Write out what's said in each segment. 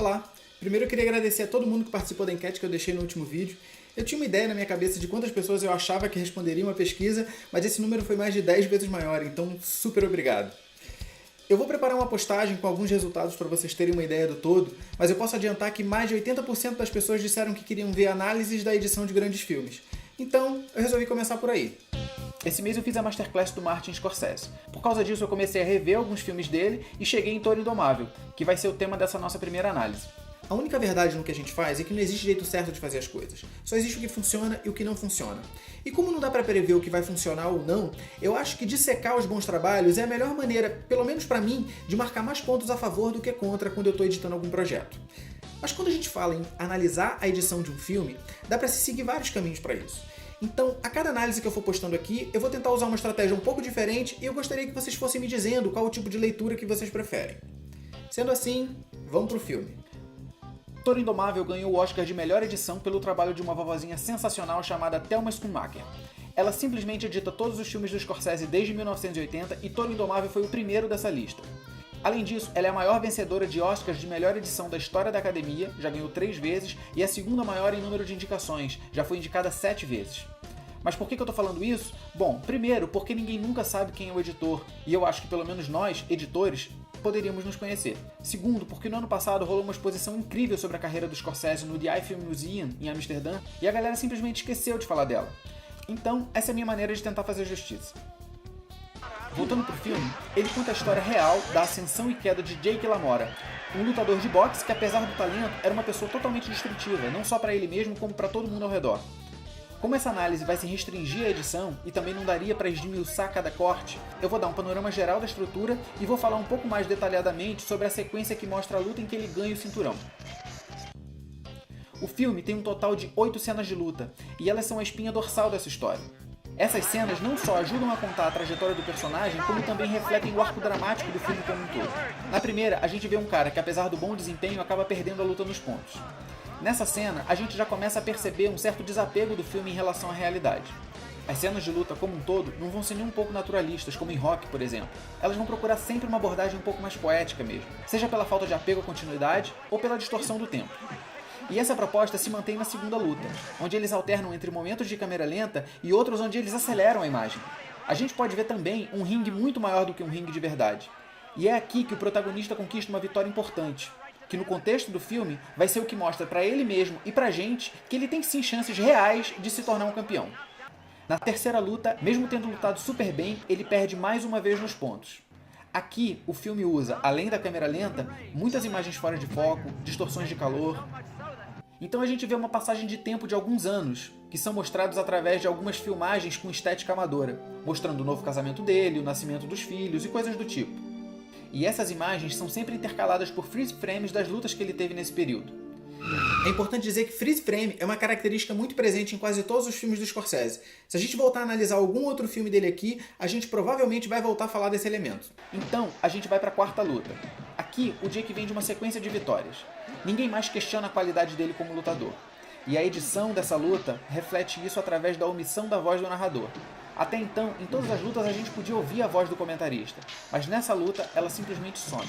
Olá! Primeiro eu queria agradecer a todo mundo que participou da enquete que eu deixei no último vídeo. Eu tinha uma ideia na minha cabeça de quantas pessoas eu achava que responderiam a pesquisa, mas esse número foi mais de 10 vezes maior, então super obrigado. Eu vou preparar uma postagem com alguns resultados para vocês terem uma ideia do todo, mas eu posso adiantar que mais de 80% das pessoas disseram que queriam ver análises da edição de grandes filmes. Então, eu resolvi começar por aí. Esse mês eu fiz a Masterclass do Martin Scorsese. Por causa disso eu comecei a rever alguns filmes dele e cheguei em Toro Indomável, que vai ser o tema dessa nossa primeira análise. A única verdade no que a gente faz é que não existe jeito certo de fazer as coisas. Só existe o que funciona e o que não funciona. E como não dá pra prever o que vai funcionar ou não, eu acho que dissecar os bons trabalhos é a melhor maneira, pelo menos pra mim, de marcar mais pontos a favor do que contra quando eu tô editando algum projeto. Mas quando a gente fala em analisar a edição de um filme, dá pra se seguir vários caminhos pra isso. Então, a cada análise que eu for postando aqui, eu vou tentar usar uma estratégia um pouco diferente e eu gostaria que vocês fossem me dizendo qual o tipo de leitura que vocês preferem. Sendo assim, vamos pro filme. Toro Indomável ganhou o Oscar de melhor edição pelo trabalho de uma vovozinha sensacional chamada Thelma Schoonmaker. Ela simplesmente edita todos os filmes do Scorsese desde 1980 e Toro Indomável foi o primeiro dessa lista. Além disso, ela é a maior vencedora de Oscars de melhor edição da história da Academia, já ganhou 3 vezes, e a segunda maior em número de indicações, já foi indicada 7 vezes. Mas por que eu tô falando isso? Bom, primeiro, porque ninguém nunca sabe quem é o editor, e eu acho que pelo menos nós, editores, poderíamos nos conhecer. Segundo, porque no ano passado rolou uma exposição incrível sobre a carreira do Scorsese no The Eye Film Museum, em Amsterdã, e a galera simplesmente esqueceu de falar dela. Então, essa é a minha maneira de tentar fazer justiça. Voltando pro filme, ele conta a história real da ascensão e queda de Jake LaMotta, um lutador de boxe que, apesar do talento, era uma pessoa totalmente destrutiva, não só para ele mesmo, como para todo mundo ao redor. Como essa análise vai se restringir à edição e também não daria para esmiuçar cada corte, eu vou dar um panorama geral da estrutura e vou falar um pouco mais detalhadamente sobre a sequência que mostra a luta em que ele ganha o cinturão. O filme tem um total de 8 cenas de luta, e elas são a espinha dorsal dessa história. Essas cenas não só ajudam a contar a trajetória do personagem, como também refletem o arco dramático do filme como um todo. Na primeira, a gente vê um cara que, apesar do bom desempenho, acaba perdendo a luta nos pontos. Nessa cena, a gente já começa a perceber um certo desapego do filme em relação à realidade. As cenas de luta como um todo não vão ser nem um pouco naturalistas, como em Rock, por exemplo. Elas vão procurar sempre uma abordagem um pouco mais poética mesmo, seja pela falta de apego à continuidade ou pela distorção do tempo. E essa proposta se mantém na segunda luta, onde eles alternam entre momentos de câmera lenta e outros onde eles aceleram a imagem. A gente pode ver também um ringue muito maior do que um ringue de verdade. E é aqui que o protagonista conquista uma vitória importante, que no contexto do filme vai ser o que mostra pra ele mesmo e pra gente que ele tem sim chances reais de se tornar um campeão. Na terceira luta, mesmo tendo lutado super bem, ele perde mais uma vez nos pontos. Aqui, o filme usa, além da câmera lenta, muitas imagens fora de foco, distorções de calor. Então a gente vê uma passagem de tempo de alguns anos, que são mostrados através de algumas filmagens com estética amadora, mostrando o novo casamento dele, o nascimento dos filhos e coisas do tipo. E essas imagens são sempre intercaladas por freeze frames das lutas que ele teve nesse período. É importante dizer que freeze frame é uma característica muito presente em quase todos os filmes do Scorsese. Se a gente voltar a analisar algum outro filme dele aqui, a gente provavelmente vai voltar a falar desse elemento. Então, a gente vai para a quarta luta. Aqui, o Jake vem de uma sequência de vitórias. Ninguém mais questiona a qualidade dele como lutador. E a edição dessa luta reflete isso através da omissão da voz do narrador. Até então, em todas as lutas a gente podia ouvir a voz do comentarista, mas nessa luta ela simplesmente some.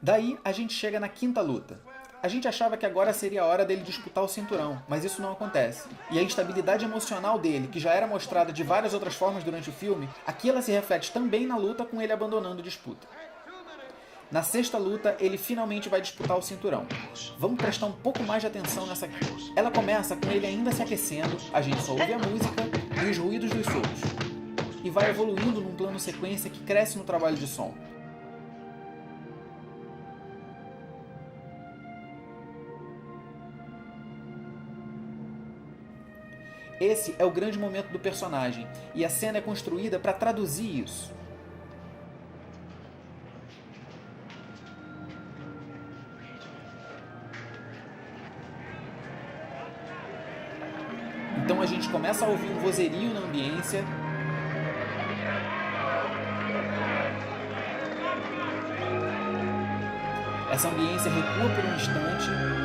Daí a gente chega na quinta luta. A gente achava que agora seria a hora dele disputar o cinturão, mas isso não acontece. E a instabilidade emocional dele, que já era mostrada de várias outras formas durante o filme, aqui ela se reflete também na luta com ele abandonando a disputa. Na sexta luta, ele finalmente vai disputar o cinturão. Vamos prestar um pouco mais de atenção nessa aqui. Ela começa com ele ainda se aquecendo, a gente só ouve a música e os ruídos dos socos. E vai evoluindo num plano sequência que cresce no trabalho de som. Esse é o grande momento do personagem, e a cena é construída para traduzir isso. Então a gente começa a ouvir um vozerio na ambiência. Essa ambiência recua por um instante.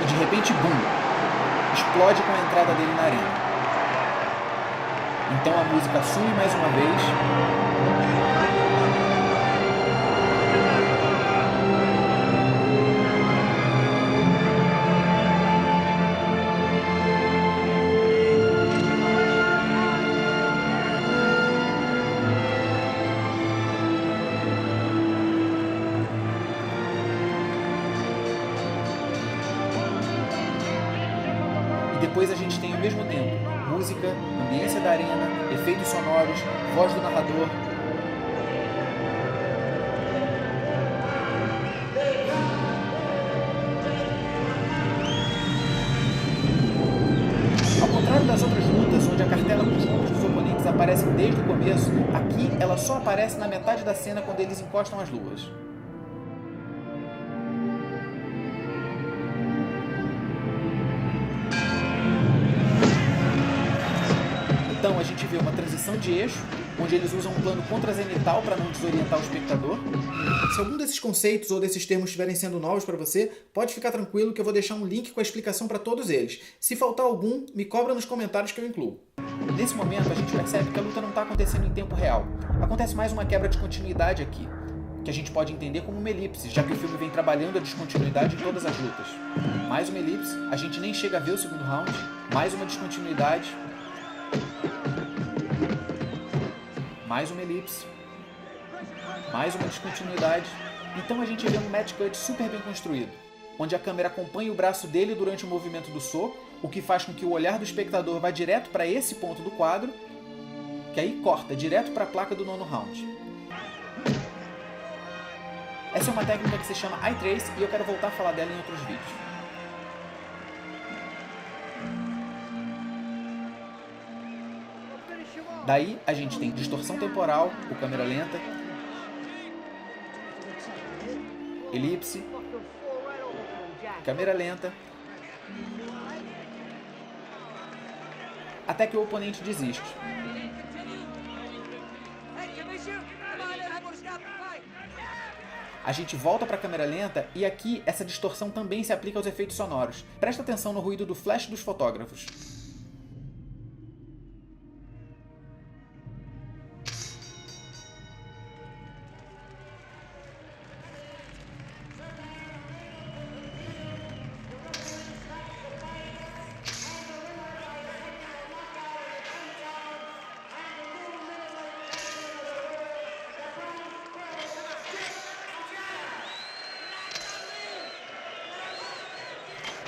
De repente, bum! Explode com a entrada dele na arena. Então a música assume mais uma vez. E depois a gente tem ao mesmo tempo música, ambiência da arena, efeitos sonoros, voz do narrador. Ao contrário das outras lutas, onde a cartela com os nomes dos oponentes aparecem desde o começo, aqui ela só aparece na metade da cena quando eles encostam as luas. Então a gente vê uma transição de eixo, onde eles usam um plano contrazenital para não desorientar o espectador. Se algum desses conceitos ou desses termos estiverem sendo novos para você, pode ficar tranquilo que eu vou deixar um link com a explicação para todos eles. Se faltar algum, me cobra nos comentários que eu incluo. Nesse momento a gente percebe que a luta não está acontecendo em tempo real. Acontece mais uma quebra de continuidade aqui, que a gente pode entender como uma elipse, já que o filme vem trabalhando a descontinuidade em todas as lutas. Mais uma elipse, a gente nem chega a ver o segundo round, mais uma descontinuidade. Mais uma elipse, mais uma descontinuidade. Então a gente vê um match cut super bem construído, onde a câmera acompanha o braço dele durante o movimento do soco, o que faz com que o olhar do espectador vá direto para esse ponto do quadro, que aí corta direto para a placa do nono round. Essa é uma técnica que se chama Eye Trace e eu quero voltar a falar dela em outros vídeos. Daí a gente tem distorção temporal, ou câmera lenta, elipse, câmera lenta, até que o oponente desiste. A gente volta para a câmera lenta e aqui essa distorção também se aplica aos efeitos sonoros. Presta atenção no ruído do flash dos fotógrafos.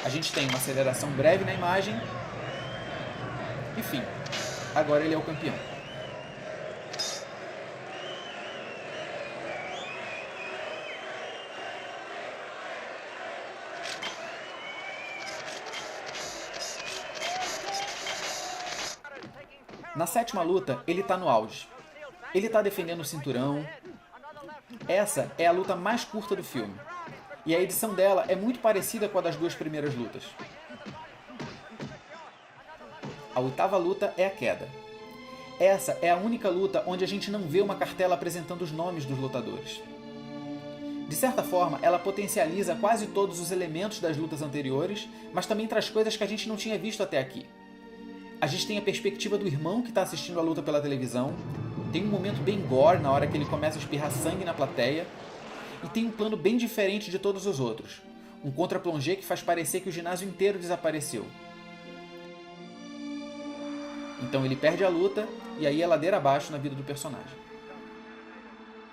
A gente tem uma aceleração breve na imagem. E fim. Agora ele é o campeão. Na sétima luta, ele tá no auge. Ele tá defendendo o cinturão. Essa é a luta mais curta do filme. E a edição dela é muito parecida com a das duas primeiras lutas. A oitava luta é a queda. Essa é a única luta onde a gente não vê uma cartela apresentando os nomes dos lutadores. De certa forma, ela potencializa quase todos os elementos das lutas anteriores, mas também traz coisas que a gente não tinha visto até aqui. A gente tem a perspectiva do irmão que está assistindo a luta pela televisão, tem um momento bem gore na hora que ele começa a espirrar sangue na plateia, e tem um plano bem diferente de todos os outros. Um contra-plongé que faz parecer que o ginásio inteiro desapareceu. Então ele perde a luta, e aí é ladeira abaixo na vida do personagem.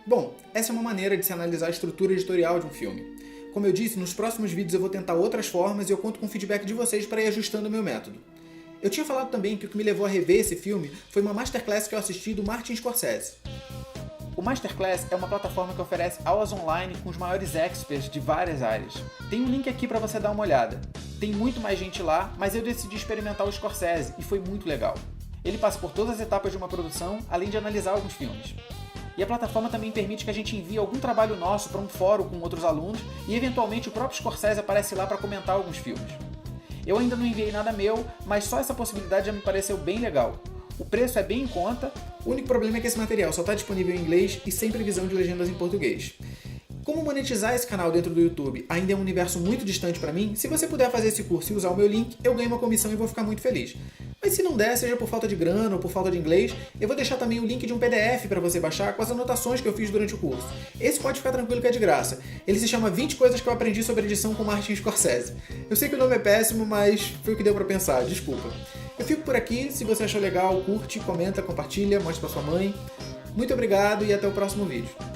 Bom, essa é uma maneira de se analisar a estrutura editorial de um filme. Como eu disse, nos próximos vídeos eu vou tentar outras formas e eu conto com o feedback de vocês para ir ajustando o meu método. Eu tinha falado também que o que me levou a rever esse filme foi uma masterclass que eu assisti do Martin Scorsese. O Masterclass é uma plataforma que oferece aulas online com os maiores experts de várias áreas. Tem um link aqui para você dar uma olhada. Tem muito mais gente lá, mas eu decidi experimentar o Scorsese e foi muito legal. Ele passa por todas as etapas de uma produção, além de analisar alguns filmes. E a plataforma também permite que a gente envie algum trabalho nosso para um fórum com outros alunos e eventualmente o próprio Scorsese aparece lá para comentar alguns filmes. Eu ainda não enviei nada meu, mas só essa possibilidade já me pareceu bem legal. O preço é bem em conta, o único problema é que esse material só está disponível em inglês e sem previsão de legendas em português. Como monetizar esse canal dentro do YouTube ainda é um universo muito distante para mim, se você puder fazer esse curso e usar o meu link, eu ganho uma comissão e vou ficar muito feliz. Mas se não der, seja por falta de grana ou por falta de inglês, eu vou deixar também o link de um PDF para você baixar com as anotações que eu fiz durante o curso. Esse pode ficar tranquilo que é de graça. Ele se chama 20 coisas que eu aprendi sobre edição com Martin Scorsese. Eu sei que o nome é péssimo, mas foi o que deu para pensar, desculpa. Eu fico por aqui, se você achou legal, curte, comenta, compartilha, mostra pra sua mãe. Muito obrigado e até o próximo vídeo.